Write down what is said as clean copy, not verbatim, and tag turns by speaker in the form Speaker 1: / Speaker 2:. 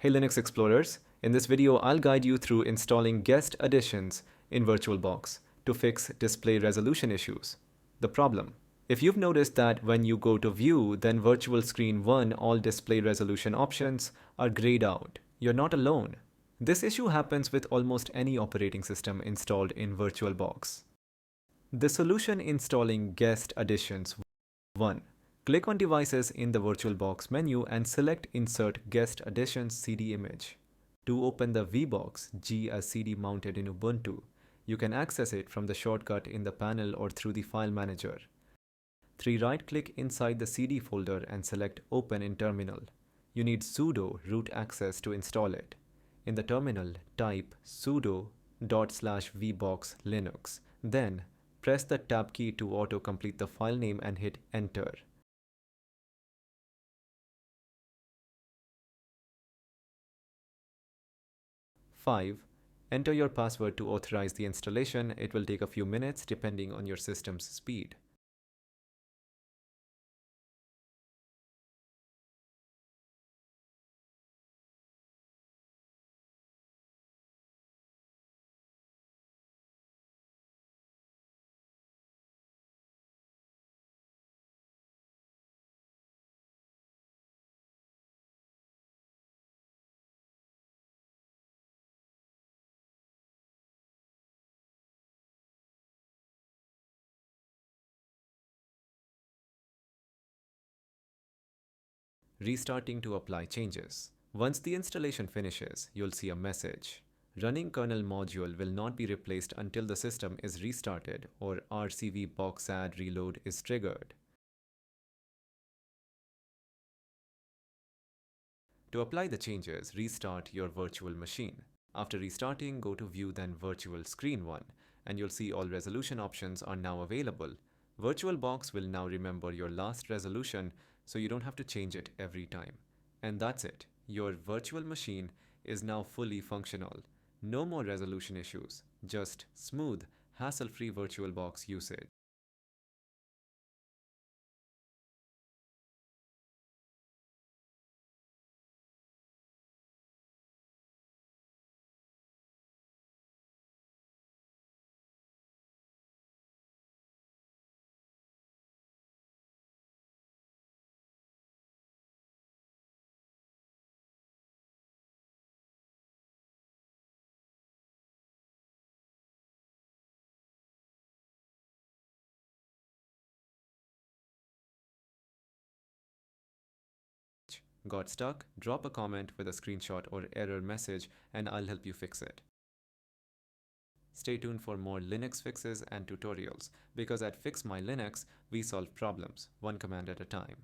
Speaker 1: Hey Linux Explorers, in this video I'll guide you through installing guest additions in VirtualBox to fix display resolution issues. The problem: if you've noticed that when you go to View, then Virtual Screen 1 all display resolution options are grayed out. You're not alone. This issue happens with almost any operating system installed in VirtualBox. The solution: installing guest additions. 1. Click on Devices in the VirtualBox menu and select Insert Guest Additions CD image. 2. Open the VBox G as CD mounted in Ubuntu. You can access it from the shortcut in the panel or through the file manager. 3. Right-click inside the CD folder and select Open in Terminal. You need sudo root access to install it. In the terminal, type sudo /vbox/linux. Then, press the tab key to auto-complete the file name and hit Enter. Five, enter your password to authorize the installation. It will take a few minutes depending on your system's speed. Restarting to apply changes. Once the installation finishes, you'll see a message. Running kernel module will not be replaced until the system is restarted or RCV box add reload is triggered. To apply the changes, restart your virtual machine. After restarting, go to View, then Virtual Screen 1, and you'll see all resolution options are now available. VirtualBox will now remember your last resolution, so you don't have to change it every time. And that's it. Your virtual machine is now fully functional. No more resolution issues, just smooth, hassle-free VirtualBox usage. Got stuck? Drop a comment with a screenshot or error message and I'll help you fix it. Stay tuned for more Linux fixes and tutorials, because at Fix My Linux, we solve problems one command at a time.